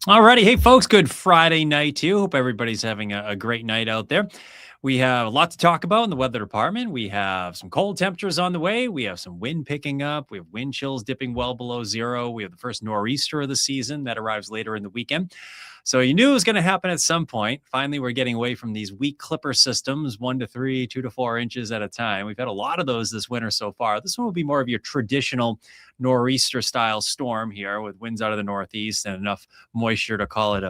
Alrighty. Hey, folks, good Friday night to you. Hope everybody's having a great night out there. We have a lot to talk about in the weather department. We have some cold temperatures on the way. We have some wind picking up. We have wind chills dipping well below zero. We have the first nor'easter of the season that arrives later in the weekend. So you knew it was going to happen at some point. Finally, we're getting away from these weak clipper systems, 1 to 3, 2 to 4 inches at a time. We've had a lot of those this winter so far. This one will be more of your traditional nor'easter style storm here with winds out of the northeast and enough moisture to call it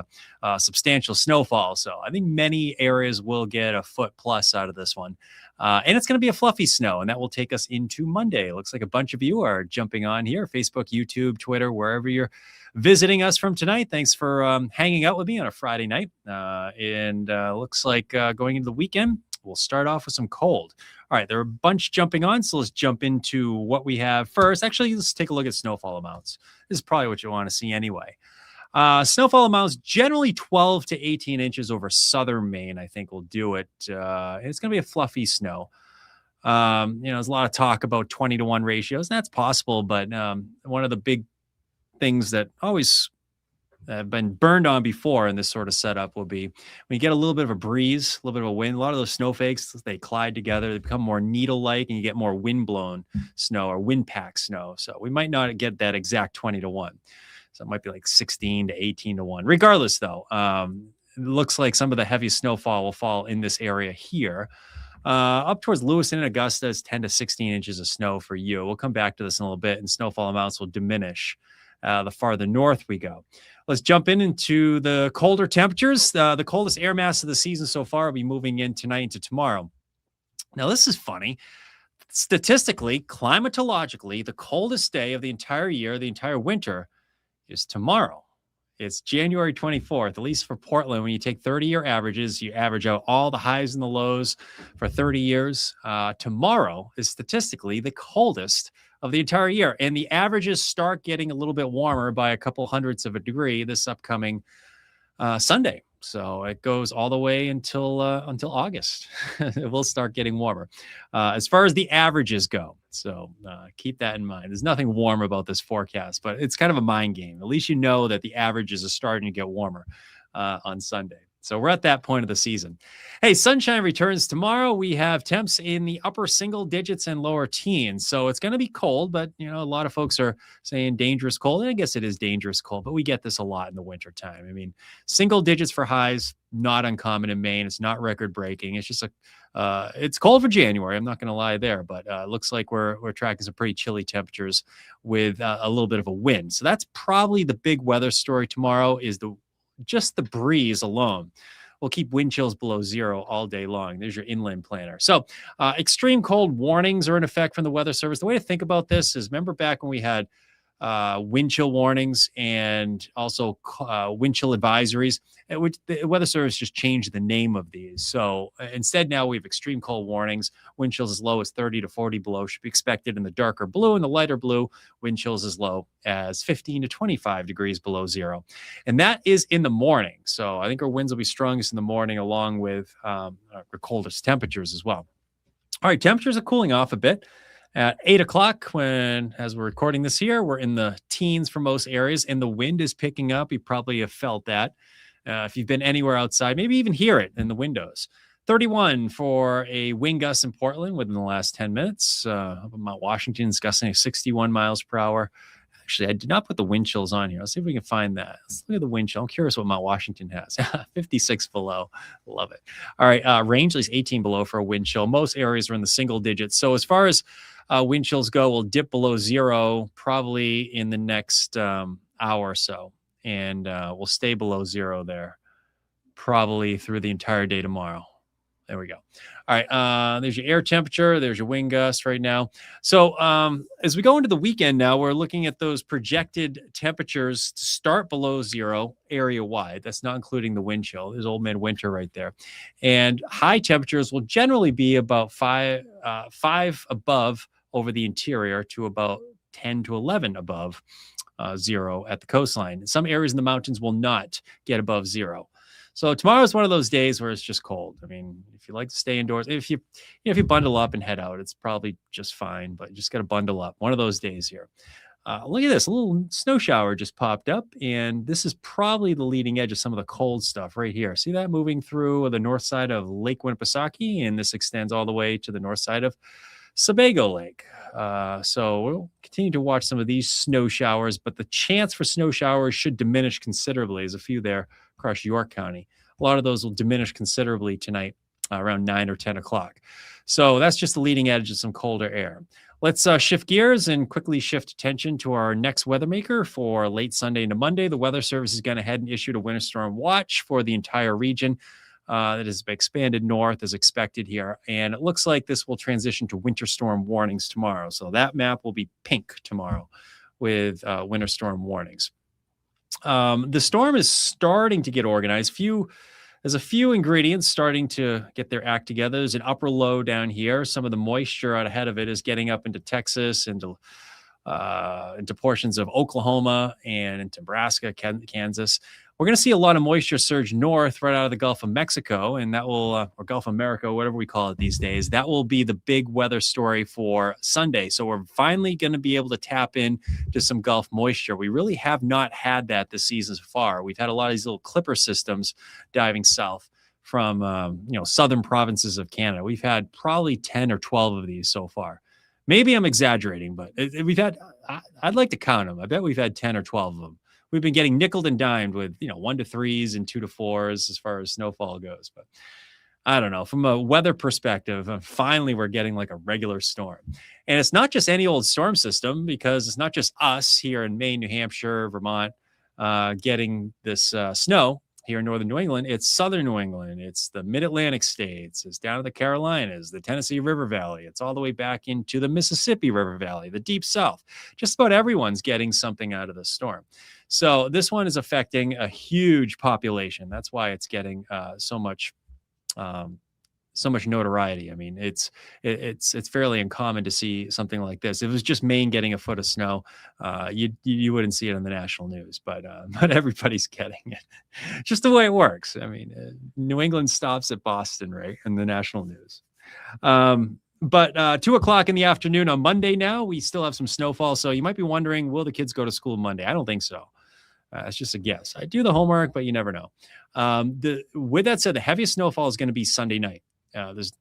a substantial snowfall. So I think many areas will get a foot plus out of this one. And it's going to be a fluffy snow, and that will take us into Monday. It looks like a bunch of you are jumping on here, Facebook, YouTube, Twitter, wherever you're visiting us from tonight. Thanks for hanging out with me on a Friday night. And looks like going into the weekend, we'll start off with some cold. All right, there are a bunch jumping on, so let's jump into what we have first. Actually, let's take a look at snowfall amounts. This is probably what you want to see anyway. Snowfall amounts generally 12 to 18 inches over southern Maine, I think will do it. It's going to be a fluffy snow. There's a lot of talk about 20-to-1 ratios, and that's possible, but one of the big things that always have been burned on before in this sort of setup will be when you get a little bit of a breeze, a little bit of a wind. A lot of those snowflakes, they collide together, they become more needle-like, and you get more wind-blown snow or wind-packed snow. So we might not get that exact 20-to-1. So it might be like 16 to 18-to-1. Regardless, though, it looks like some of the heaviest snowfall will fall in this area here. Up towards Lewiston and Augusta is 10 to 16 inches of snow for you. We'll come back to this in a little bit, and snowfall amounts will diminish the farther north we go. Let's jump into the colder temperatures. The coldest air mass of the season so far will be moving in tonight into tomorrow. Now, this is funny. Statistically, climatologically, the coldest day of the entire year, the entire winter, is tomorrow. It's January 24th, at least for Portland. When you take 30-year averages, you average out all the highs and the lows for 30 years. Tomorrow is statistically the coldest of the entire year. And the averages start getting a little bit warmer by a couple hundredths of a degree this upcoming Sunday. So it goes all the way until August. It will start getting warmer as far as the averages go. So keep that in mind. There's nothing warm about this forecast, but it's kind of a mind game. At least you know that the averages are starting to get warmer on Sunday. So we're at that point of the season. Hey, sunshine returns tomorrow. We have temps in the upper single digits and lower teens. So it's going to be cold, but a lot of folks are saying dangerous cold. And I guess it is dangerous cold, but we get this a lot in the wintertime. I mean, single digits for highs, not uncommon in Maine. It's not record breaking. It's just it's cold for January. I'm not going to lie there, but it looks like we're tracking some pretty chilly temperatures with a little bit of a wind. So that's probably the big weather story tomorrow is just the breeze alone will keep wind chills below zero all day long. There's your inland planner. So extreme cold warnings are in effect from the Weather Service. The way to think about this is remember back when we had wind chill warnings and also wind chill advisories, which the Weather Service just changed the name of these. So instead now we have extreme cold warnings. Wind chills as low as 30 to 40 below should be expected in the darker blue, and the lighter blue, wind chills as low as 15 to 25 degrees below zero. And that is in the morning. So I think our winds will be strongest in the morning along with our coldest temperatures as well. All right, temperatures are cooling off a bit. At 8 o'clock, as we're recording this here, we're in the teens for most areas, and the wind is picking up. You probably have felt that. If you've been anywhere outside, maybe even hear it in the windows. 31 for a wind gust in Portland within the last 10 minutes. Mount Washington's gusting at 61 miles per hour. Actually, I did not put the wind chills on here. Let's see if we can find that. Let's look at the wind chill. I'm curious what Mount Washington has. 56 below. Love it. All right. Rangeley's 18 below for a wind chill. Most areas are in the single digits. So as far as wind chills go, we'll dip below zero probably in the next hour or so. And we'll stay below zero there probably through the entire day tomorrow. There we go. All right. There's your air temperature. There's your wind gust right now. So as we go into the weekend now, we're looking at those projected temperatures to start below zero area wide. That's not including the wind chill. There's old man winter right there. And high temperatures will generally be about five above over the interior to about 10 to 11 above zero at the coastline. Some areas in the mountains will not get above zero. So tomorrow is one of those days where it's just cold. I mean, if you like to stay indoors, if you bundle up and head out, it's probably just fine, but you just got to bundle up. One of those days here. Look at this, a little snow shower just popped up, and this is probably the leading edge of some of the cold stuff right here. See that moving through the north side of Lake Winnipesaukee, and this extends all the way to the north side of Sebago Lake. So we'll continue to watch some of these snow showers, but the chance for snow showers should diminish considerably. There's a few there across York County. A lot of those will diminish considerably tonight around 9 or 10 o'clock. So that's just the leading edge of some colder air. Let's shift gears and quickly shift attention to our next weather maker for late Sunday into Monday. The Weather Service is going ahead and issued a winter storm watch for the entire region. That has expanded north as expected here. And it looks like this will transition to winter storm warnings tomorrow. So that map will be pink tomorrow with winter storm warnings. The storm is starting to get organized. There's a few ingredients starting to get their act together. There's an upper low down here. Some of the moisture out ahead of it is getting up into Texas, into portions of Oklahoma and into Nebraska, Kansas. We're going to see a lot of moisture surge north right out of the Gulf of Mexico, and that will, or Gulf of America, whatever we call it these days, that will be the big weather story for Sunday. So we're finally going to be able to tap in to some Gulf moisture. We really have not had that this season so far. We've had a lot of these little clipper systems diving south from, southern provinces of Canada. We've had probably 10 or 12 of these so far. Maybe I'm exaggerating, but I'd like to count them. I bet we've had 10 or 12 of them. We've been getting nickeled and dimed with, 1 to 3s and 2 to 4s as far as snowfall goes. But I don't know. From a weather perspective, finally we're getting like a regular storm. And it's not just any old storm system, because it's not just us here in Maine, New Hampshire, Vermont, getting this snow here in northern New England. It's southern New England. It's the mid-Atlantic states. It's down to the Carolinas, the Tennessee River Valley. It's all the way back into the Mississippi River Valley, the deep south. Just about everyone's getting something out of the storm. So this one is affecting a huge population. That's why it's getting so much notoriety. I mean, it's fairly uncommon to see something like this. If it was just Maine getting a foot of snow, you wouldn't see it on the national news. But everybody's getting it. Just the way it works. I mean, New England stops at Boston, right, in the national news. But 2 o'clock in the afternoon on Monday now, we still have some snowfall. So you might be wondering, will the kids go to school Monday? I don't think so. It's just a guess. I do the homework, but you never know. With that said, the heaviest snowfall is going to be Sunday night. There's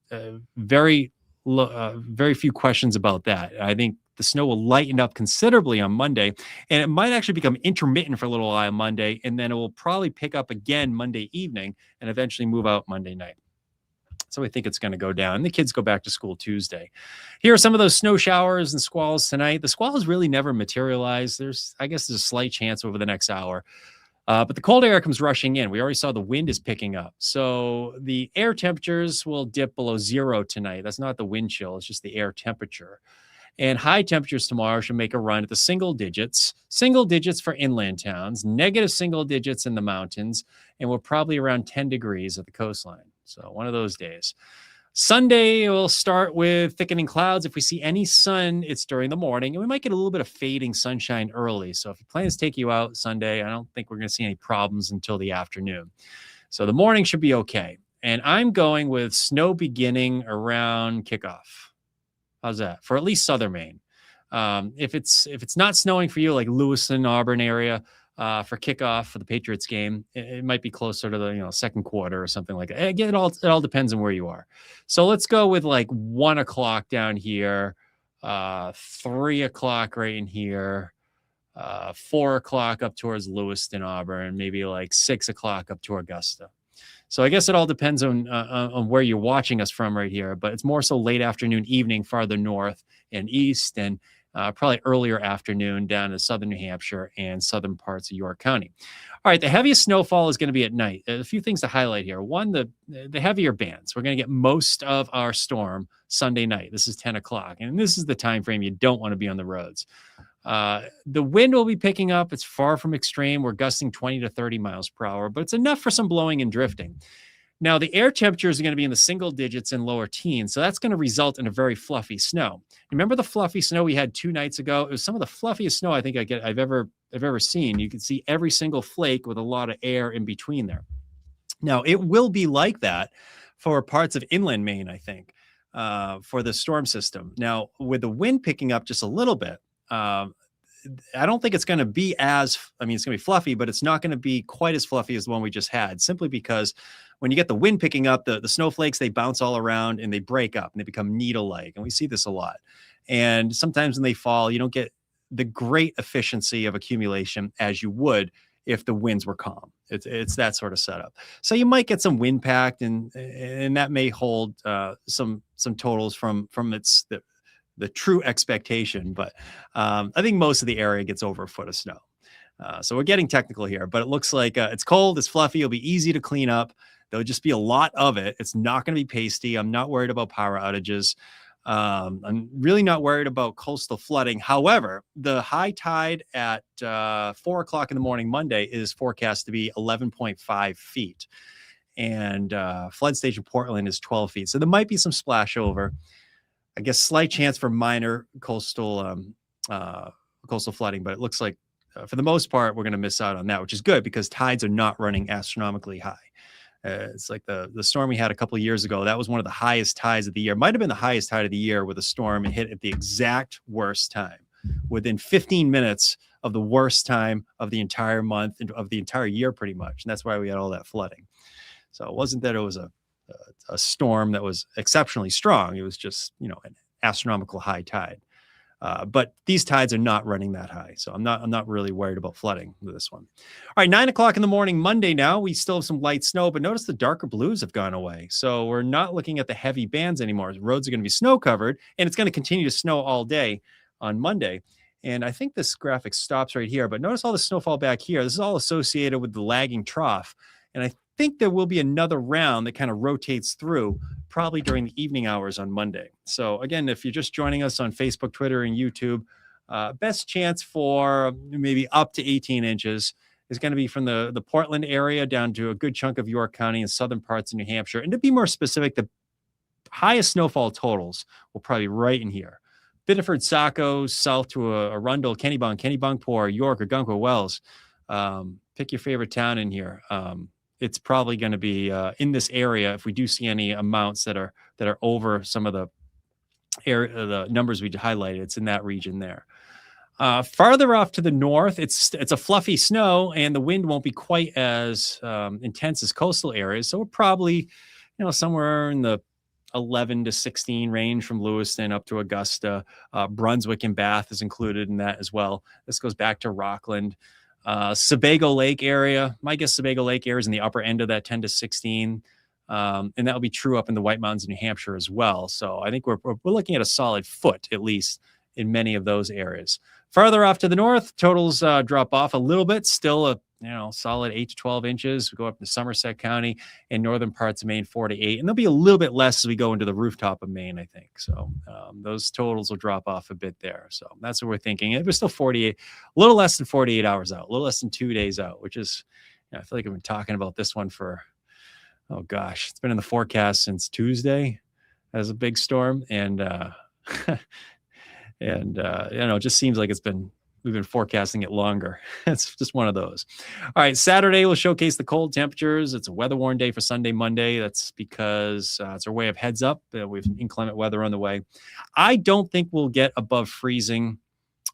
very few questions about that. I think the snow will lighten up considerably on Monday, and it might actually become intermittent for a little while on Monday, and then it will probably pick up again Monday evening and eventually move out Monday night. So I think it's going to go down. The kids go back to school Tuesday. Here are some of those snow showers and squalls tonight. The squalls really never materialize. I guess there's a slight chance over the next hour. But the cold air comes rushing in. We already saw the wind is picking up. So the air temperatures will dip below 0 tonight. That's not the wind chill. It's just the air temperature. And high temperatures tomorrow should make a run at the single digits for inland towns, negative single digits in the mountains, and we're probably around 10 degrees at the coastline. So one of those days. Sunday, we'll start with thickening clouds. If we see any sun, it's during the morning, and we might get a little bit of fading sunshine early. So if your plans take you out Sunday, I don't think we're going to see any problems until the afternoon. So the morning should be okay. And I'm going with snow beginning around kickoff. How's that? For at least southern Maine. If it's not snowing for you, like Lewiston, Auburn area, for kickoff for the Patriots game, it might be closer to the second quarter or something like that. Again, it all depends on where you are. So let's go with like 1 o'clock down here, 3 o'clock right in here, 4 o'clock up towards Lewiston, Auburn, maybe like 6 o'clock up to Augusta. So I guess it all depends on where you're watching us from right here, but it's more so late afternoon, evening, farther north and east, and probably earlier afternoon down to southern New Hampshire and southern parts of York County. All right, the heaviest snowfall is going to be at night. A few things to highlight here. One, the heavier bands. We're going to get most of our storm Sunday night. This is 10 o'clock, and this is the time frame you don't want to be on the roads. The wind will be picking up. It's far from extreme. We're gusting 20 to 30 miles per hour, but it's enough for some blowing and drifting. Now, the air temperatures are going to be in the single digits and lower teens, so that's going to result in a very fluffy snow. Remember the fluffy snow we had 2 nights ago? It was some of the fluffiest snow I think I've ever seen. You can see every single flake with a lot of air in between there. Now, it will be like that for parts of inland Maine, I think, for the storm system. Now, with the wind picking up just a little bit, I don't think it's going to be I mean, it's going to be fluffy, but it's not going to be quite as fluffy as the one we just had, simply because when you get the wind picking up, the snowflakes, they bounce all around and they break up and they become needle-like. And we see this a lot. And sometimes when they fall, you don't get the great efficiency of accumulation as you would if the winds were calm. It's that sort of setup. So you might get some wind packed, and that may hold some totals from the true expectation. But I think most of the area gets over a foot of snow. So we're getting technical here, but it looks like it's cold, it's fluffy, it'll be easy to clean up. There'll just be a lot of it. It's not going to be pasty. I'm not worried about power outages. I'm really not worried about coastal flooding. However, the high tide at 4 o'clock in the morning Monday is forecast to be 11.5 feet. And flood stage in Portland is 12 feet. So there might be some splash over. I guess slight chance for minor coastal flooding, but it looks like for the most part, we're going to miss out on that, which is good because tides are not running astronomically high. It's like the storm we had a couple of years ago. That was one of the highest tides of the year. Might have been the highest tide of the year with a storm. It hit at the exact worst time, within 15 minutes of the worst time of the entire month and of the entire year, pretty much. And that's why we had all that flooding. So it wasn't that it was a storm that was exceptionally strong. It was just, an astronomical high tide. But these tides are not running that high. So I'm not really worried about flooding with this one. All right, 9 o'clock in the morning, Monday now. We still have some light snow, but notice the darker blues have gone away. So we're not looking at the heavy bands anymore. The roads are going to be snow covered, and it's going to continue to snow all day on Monday. And I think this graphic stops right here, but notice all the snowfall back here. This is all associated with the lagging trough. And I think there will be another round that kind of rotates through probably during the evening hours on Monday. So again, if you're just joining us on Facebook, Twitter, and YouTube, best chance for maybe up to 18 inches is going to be from the Portland area down to a good chunk of York County and southern parts of New Hampshire. And to be more specific, the highest snowfall totals will probably be right in here. Biddeford, Saco, south to Arundel, Kennebunkport, York, or Ogunquit Wells. Pick your favorite town in here. It's probably going to be in this area if we do see any amounts that are over some of the numbers we highlighted. It's in that region there. Farther off to the north, it's a fluffy snow, and the wind won't be quite as intense as coastal areas. So we're probably, somewhere in the 11 to 16 range from Lewiston up to Augusta. Brunswick and Bath is included in that as well. This goes back to Rockland. Sebago Lake area. My guess Sebago Lake area is in the upper end of that 10 to 16. And that will be true up in the White Mountains in New Hampshire as well. So I think we're looking at a solid foot, at least, in many of those areas. Farther off to the north, totals drop off a little bit. Still a solid 8 to 12 inches. We go up to Somerset County and northern parts of Maine, 4 to 8. And there'll be a little bit less as we go into the rooftop of Maine, I think. So those totals will drop off a bit there. So that's what we're thinking. It was still 48, a little less than 48 hours out, a little less than 2 days out, which is, I feel like I've been talking about this one for, oh gosh, it's been in the forecast since Tuesday as a big storm. And, it just seems like we've been forecasting it longer. It's just one of those. All right, Saturday will showcase the cold temperatures. It's a weather-worn day for Sunday, Monday. That's because it's our way of heads up. We have inclement weather on the way. I don't think we'll get above freezing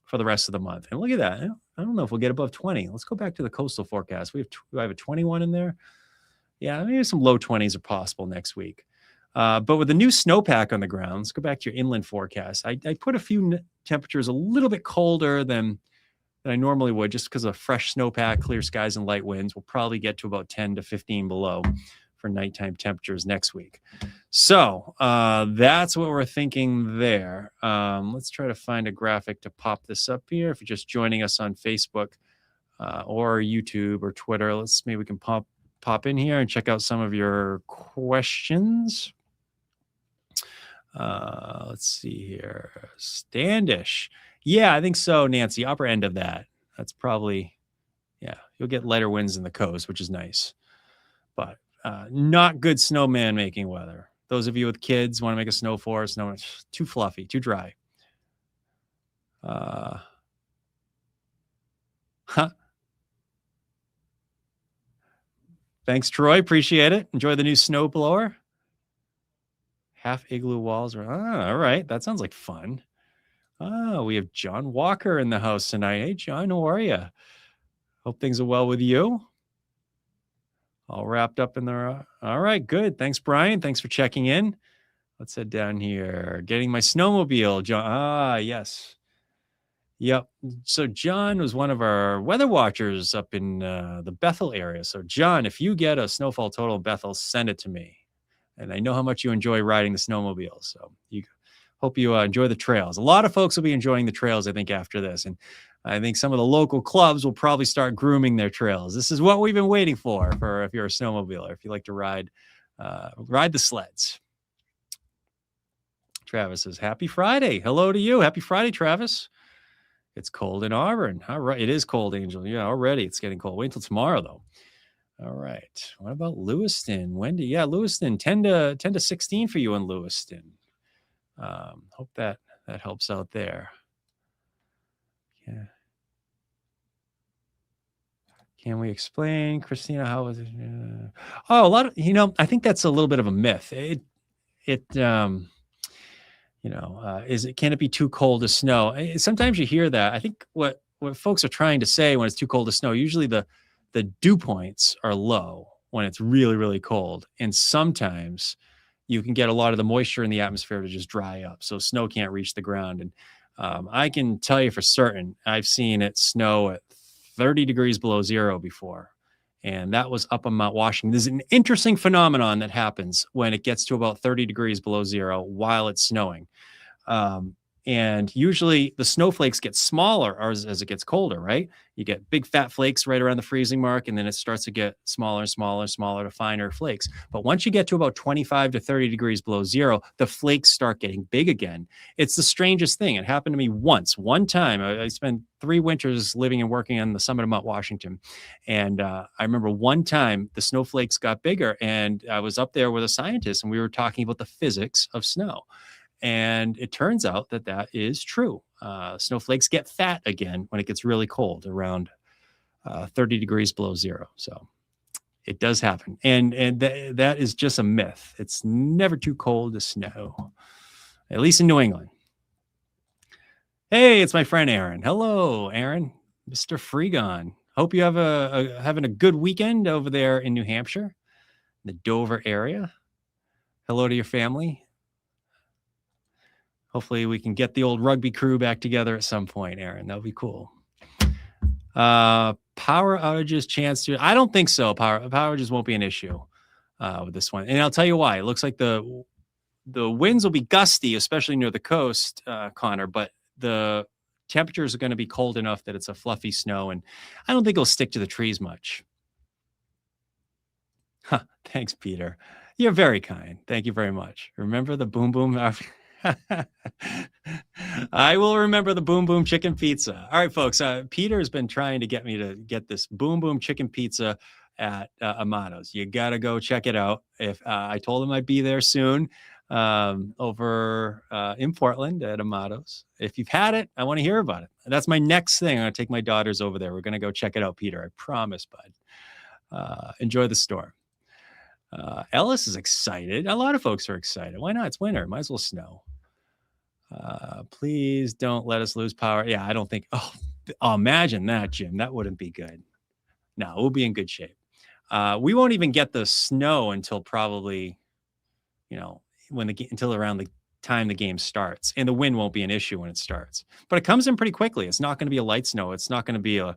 for the rest of the month. And look at that. I don't know if we'll get above 20. Let's go back to the coastal forecast. Do I have a 21 in there? Yeah, maybe some low 20s are possible next week. But with the new snowpack on the ground, let's go back to your inland forecast. I put a few temperatures a little bit colder than I normally would, just because of fresh snowpack, clear skies, and light winds. We'll probably get to about 10 to 15 below for nighttime temperatures next week. So that's what we're thinking there. Let's try to find a graphic to pop this up here. If you're just joining us on Facebook or YouTube or Twitter, maybe we can pop in here and check out some of your questions. Let's see here. Standish. Yeah, I think so, Nancy. Upper end of that. That's probably, you'll get lighter winds in the coast, which is nice. But not good snowman making weather. Those of you with kids want to make a snow forest, no, it's too fluffy, too dry. Thanks, Troy. Appreciate it. Enjoy the new snow blower. Half igloo walls. All right. That sounds like fun. Oh, we have John Walker in the house tonight. Hey, John, how are you? Hope things are well with you. All wrapped up in there. All right, good. Thanks, Brian. Thanks for checking in. Let's head down here. Getting my snowmobile, John. Ah, yes. Yep. So John was one of our weather watchers up in the Bethel area. So John, if you get a snowfall total in Bethel, send it to me. And I know how much you enjoy riding the snowmobile. So you hope you enjoy the trails. A lot of folks will be enjoying the trails, I think, after this. And I think some of the local clubs will probably start grooming their trails. This is what we've been waiting for if you're a snowmobiler, if you like to ride the sleds. Travis says, happy Friday. Hello to you. Happy Friday, Travis. It's cold in Auburn. All right. It is cold, Angel. Yeah, already it's getting cold. Wait until tomorrow, though. All right. What about Lewiston? Wendy? Yeah, Lewiston, 10 to 16 for you in Lewiston. Hope that helps out there. Yeah. Can we explain, Christina, how was it? A lot of, I think that's a little bit of a myth. Can it be too cold to snow? Sometimes you hear that. I think what folks are trying to say when it's too cold to snow, usually the dew points are low when it's really, really cold. And sometimes you can get a lot of the moisture in the atmosphere to just dry up. So snow can't reach the ground. And I can tell you for certain, I've seen it snow at 30 degrees below zero before. And that was up on Mount Washington. There's an interesting phenomenon that happens when it gets to about 30 degrees below zero while it's snowing. And usually the snowflakes get smaller as it gets colder, right? You get big fat flakes right around the freezing mark, and then it starts to get smaller and smaller and smaller to finer flakes. But once you get to about 25 to 30 degrees below zero, the flakes start getting big again. It's the strangest thing. It happened to me one time. I spent 3 winters living and working on the summit of Mount Washington. And I remember one time the snowflakes got bigger, and I was up there with a scientist, and we were talking about the physics of snow. And it turns out that is true. Snowflakes get fat again when it gets really cold, around 30 degrees below zero. So it does happen. And that is just a myth. It's never too cold to snow, at least in New England. Hey, it's my friend Aaron. Hello, Aaron, Mr. Freegon. Hope you have having a good weekend over there in New Hampshire, the Dover area. Hello to your family. Hopefully we can get the old rugby crew back together at some point, Aaron. That would be cool. Power outages chance to... I don't think so. Power outages won't be an issue with this one. And I'll tell you why. It looks like the winds will be gusty, especially near the coast, Connor, but the temperatures are going to be cold enough that it's a fluffy snow, and I don't think it'll stick to the trees much. Huh, thanks, Peter. You're very kind. Thank you very much. Remember the boom boom... I will remember the boom boom chicken pizza. All right, folks. Peter has been trying to get me to get this boom boom chicken pizza at Amato's. You got to go check it out. If I told him I'd be there soon over in Portland at Amato's. If you've had it, I want to hear about it. That's my next thing. I'm going to take my daughters over there. We're going to go check it out, Peter. I promise, bud. Enjoy the store. Ellis is excited. A lot of folks are excited. Why not? It's winter. Might as well snow. Please don't let us lose power. Yeah, I don't think. Oh, imagine that, Jim. That wouldn't be good. No, we'll be in good shape. We won't even get the snow until probably, until around the time the game starts, and the wind won't be an issue when it starts. But it comes in pretty quickly. It's not going to be a light snow. It's not going to be a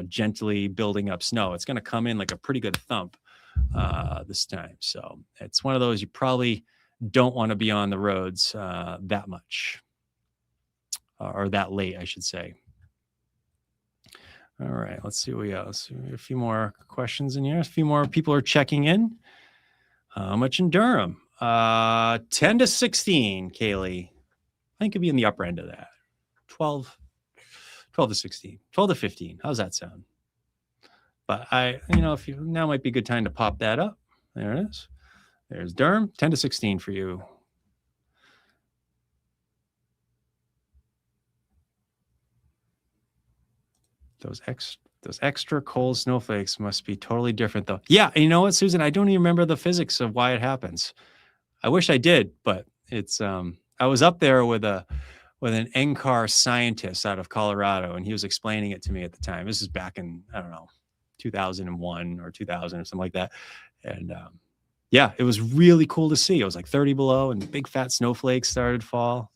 gently building up snow. It's going to come in like a pretty good thump this time. So it's one of those you probably don't want to be on the roads that much or that late, I should say. All right, let's see what we got. A few more questions in here. A few more people are checking in. How much in Durham? 10 to 16, Kaylee. I think it'd be in the upper end of that. 12 to 16, 12 to 15. How's that sound? But if now might be a good time to pop that up. There it is. There's Durham, 10 to 16 for you. Those extra cold snowflakes must be totally different, though. Yeah, and you know what, Susan? I don't even remember the physics of why it happens. I wish I did, but it's I was up there with a with an NCAR scientist out of Colorado, and he was explaining it to me at the time. This is back in, I don't know, 2001 or 2000 or something like that. And yeah, it was really cool to see. It was like 30 below and big fat snowflakes started to fall.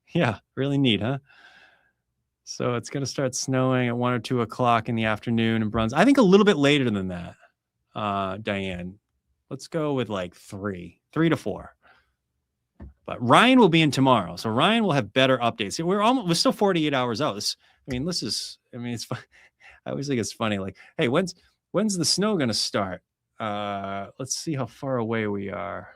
Yeah, really neat, huh? So it's going to start snowing at 1 or 2 o'clock in the afternoon in Brunswick. I think a little bit later than that, Diane. Let's go with like 3 to 4. But Ryan will be in tomorrow, so Ryan will have better updates. We're still 48 hours out. It's fun. I always think it's funny. Like, hey, when's the snow going to start? Let's see how far away we are.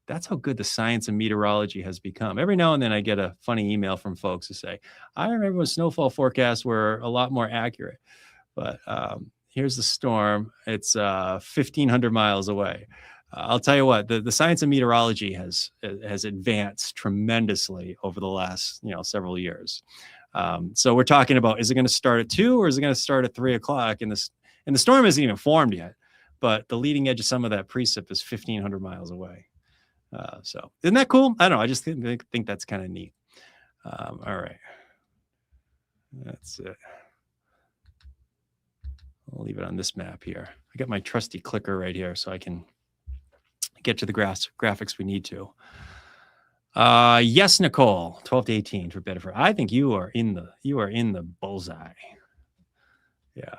That's how good the science of meteorology has become. Every now and then I get a funny email from folks who say, I remember when snowfall forecasts were a lot more accurate, but here's the storm. It's 1,500 miles away. I'll tell you what, the science of meteorology has advanced tremendously over the last several years. So we're talking about, is it going to start at 2 or is it going to start at 3 o'clock? And the storm isn't even formed yet, but the leading edge of some of that precip is 1,500 miles away. So isn't that cool? I don't know. I just think that's kind of neat. All right. That's it. I'll leave it on this map here. I got my trusty clicker right here so I can get to the graphics we need to. Yes, Nicole, 12 to 18 for Bedford. I think you are in the bullseye. Yeah.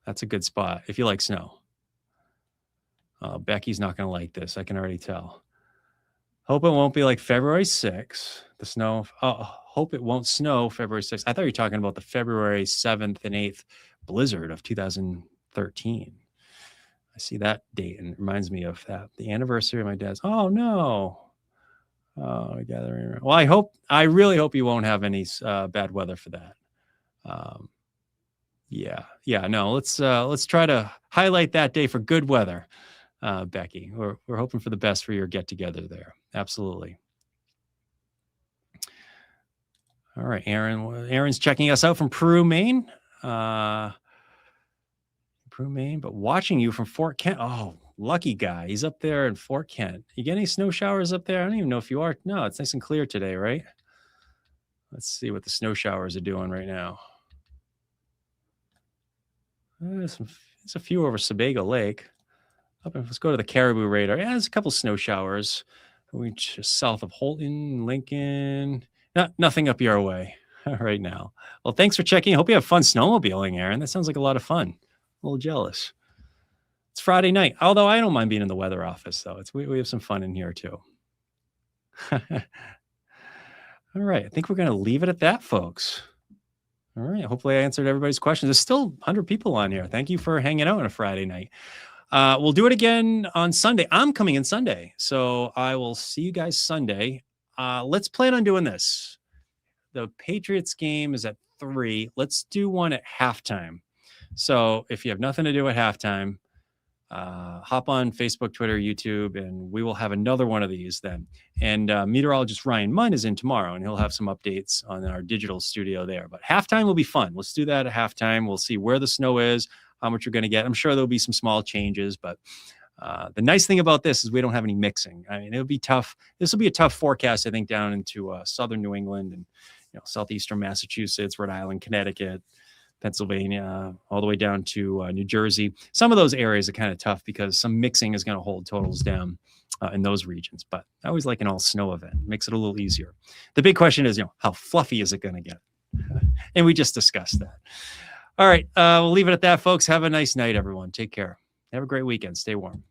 That's a good spot if you like snow. Becky's not going to like this. I can already tell. Hope it won't be like February 6th. The snow. Hope it won't snow February 6th. I thought you were talking about the February 7th and 8th blizzard of 2013. I see that date and it reminds me of that. The anniversary of my dad's. Oh, no. Oh, gathering. Well, I really hope you won't have any bad weather for that. Yeah. No, let's try to highlight that day for good weather. Becky, we're hoping for the best for your get together there. Absolutely. All right, Aaron's checking us out from Peru, Maine. But watching you from Fort Kent. Oh, lucky guy. He's up there in Fort Kent. You get any snow showers up there? I don't even know if you are. No, it's nice and clear today, right? Let's see what the snow showers are doing right now. There's a few over Sebago Lake. Let's go to the Caribou radar. Yeah, there's a couple snow showers. We just south of Holton, Lincoln. Nothing up your way right now. Well, thanks for checking. Hope you have fun snowmobiling, Aaron. That sounds like a lot of fun. A little jealous. It's Friday night, although I don't mind being in the weather office, though. We have some fun in here, too. All right. I think we're going to leave it at that, folks. All right. Hopefully I answered everybody's questions. There's still 100 people on here. Thank you for hanging out on a Friday night. We'll do it again on Sunday. I'm coming in Sunday, so I will see you guys Sunday. Let's plan on doing this. The Patriots game is at 3. Let's do one at halftime. So if you have nothing to do at halftime, hop on Facebook, Twitter, YouTube, and we will have another one of these then. And meteorologist Ryan Munn is in tomorrow, and he'll have some updates on our digital studio there. But halftime will be fun. Let's do that at halftime. We'll see where the snow is, how much you're going to get. I'm sure there'll be some small changes, but the nice thing about this is we don't have any mixing. I mean, it'll be tough. This will be a tough forecast, I think, down into southern New England and southeastern Massachusetts, Rhode Island, Connecticut, Pennsylvania, all the way down to New Jersey. Some of those areas are kind of tough because some mixing is going to hold totals down in those regions. But I always like an all snow event. Makes it a little easier. The big question is, how fluffy is it going to get? And we just discussed that. All right. We'll leave it at that, folks. Have a nice night, everyone. Take care. Have a great weekend. Stay warm.